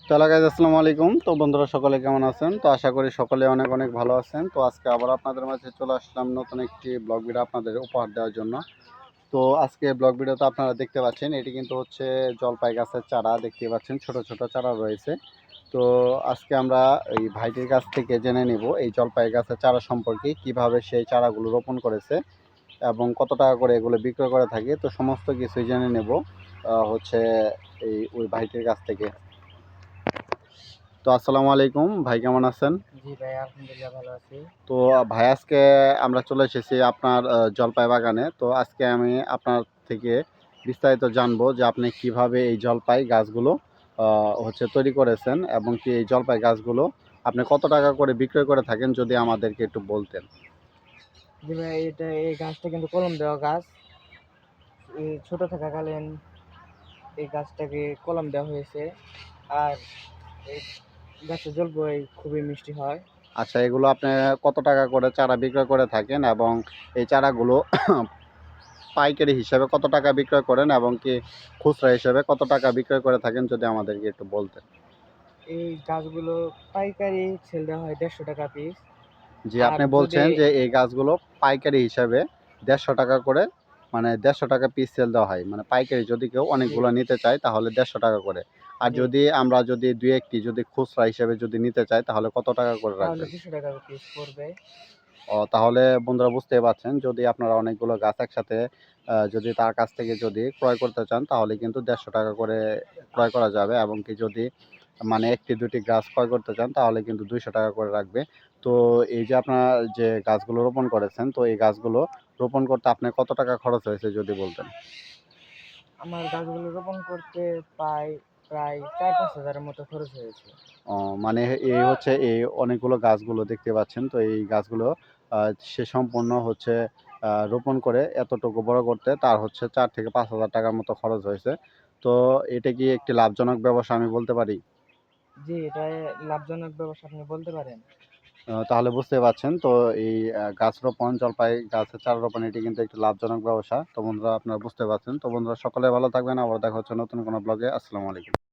তো গাইস আসসালামু আলাইকুম। তো বন্ধুরা সকলে কেমন আছেন? তো আশা করি সকলে অনেক অনেক ভালো আছেন। তো আজকে আবার আপনাদের মাঝে চলে আসলাম নতুন একটি ব্লগ ভিডিও আপনাদের উপহার দেওয়ার জন্য। তো আজকে ব্লগ ভিডিওতে আপনারা দেখতে পাচ্ছেন এটি কিন্তু হচ্ছে জলপাই গাছের চারা, দেখতে পাচ্ছেন ছোট ছোট চারা রয়েছে। তো আজকে আমরা এই ভাইটির কাছ থেকে জেনে নেব এই জলপাই গাছের চারা সম্পর্কে, কিভাবে সেই চারাগুলো রোপণ করেছে এবং কত টাকা করে এগুলো বিক্রয় করে থাকে। তো সমস্ত কিছুই জেনে নেব হচ্ছে ওই ভাইটির কাছ থেকে। তো আসসালামু আলাইকুম ভাই, কেমন আছেন? জি ভাই, আলহামদুলিল্লাহ ভালো আছি। তো ভাই আজকে আমরা চলে এসেছি আপনার জলপাই বাগানে। তো আজকে আমি আপনার থেকে বিস্তারিত জানবো যে আপনি কিভাবে এই জলপাই গাছগুলো হচ্ছে তৈরি করেছেন এবং কি এই জলপাই গাছগুলো আপনি কত টাকা করে বিক্রয় করে থাকেন, যদি আমাদেরকে একটু বলতেন। জি ভাই, এই গাছটা কিন্তু কলম দেওয়া গাছ। এই ছোট থাকাকালীন এই গাছটাকে কলম দেওয়া হয়েছে। আর এই গাছের জলপাই খুবই মিষ্টি হয়। আচ্ছা, এগুলো আপনি কত টাকা করে চারা বিক্রয় করে থাকেন এবং এই চারাগুলো পাইকারি হিসাবে কত টাকা বিক্রয় করেন এবং কি খুচরা হিসাবে কত টাকা বিক্রয় করে থাকেন, যদি আমাদেরকে একটু বলতেন। এই গাছগুলো পাইকারি সেল দেওয়া হয় 150 টাকা পিস। জি, আর আপনি যদি বলছেন যে এই গাছগুলো পাইকারি হিসাবে 150 টাকা করে, মানে 150 টাকা পিস সেল দেওয়া হয়, মানে পাইকারি যদি কেউ জি অনেকগুলো নিতে চায় তাহলে 150 টাকা করে। আর জি যদি আমরা যদি দুই একটি যদি খুচরা হিসেবে যদি নিতে চাই তাহলে কত টাকা করে তাহলে রাখবেন? 200 টাকা পিস পড়বে। তাহলে বন্ধুরা বুঝতেই পারছেন, যদি আপনারা অনেকগুলো গাছ একসাথে যদি তার কাছ থেকে যদি ক্রয় করতে চান তাহলে কিন্তু 150 টাকা করে ক্রয় করা যাবে, এবং কি যদি মানে একটি দুটি গাছ ক্রয় করতে চান তাহলে কিন্তু 200 টাকা করে রাখবে। তো এই যে আপনারা যে গাছগুলো রোপণ করেছেন, তো এই গাছগুলো রোপণ করতে আপনার কত টাকা খরচ হয়েছে যদি বলতেন। আমার গাছগুলো রোপণ করতে প্রায় 4-5 হাজারের মতো খরচ হয়েছে। মানে এই হচ্ছে এই অনেকগুলো গাছগুলো দেখতে পাচ্ছেন, তো এই গাছগুলো সে সম্পূর্ণ হচ্ছে রোপণ করে এতটুকু বড় করতে তার হচ্ছে 4 থেকে 5 হাজার টাকার মতো খরচ হয়েছে। তো এটা কি একটি লাভজনক ব্যবসা আমি বলতে পারি? জি, এটা লাভজনক ব্যবসা আপনি বলতে পারেন। তাহলে বুঝতে পারছেন, তো এই গাছ রোপণ, জলপাই গাছের চারা রোপণ এটি কিন্তু একটি লাভজনক ব্যবসা। তো বন্ধুরা আপনারা বুঝতে পারছেন। তো বন্ধুরা সকলে ভালো থাকবেন, আবার দেখা হচ্ছে নতুন কোনো ব্লগে। আসসালামু আলাইকুম।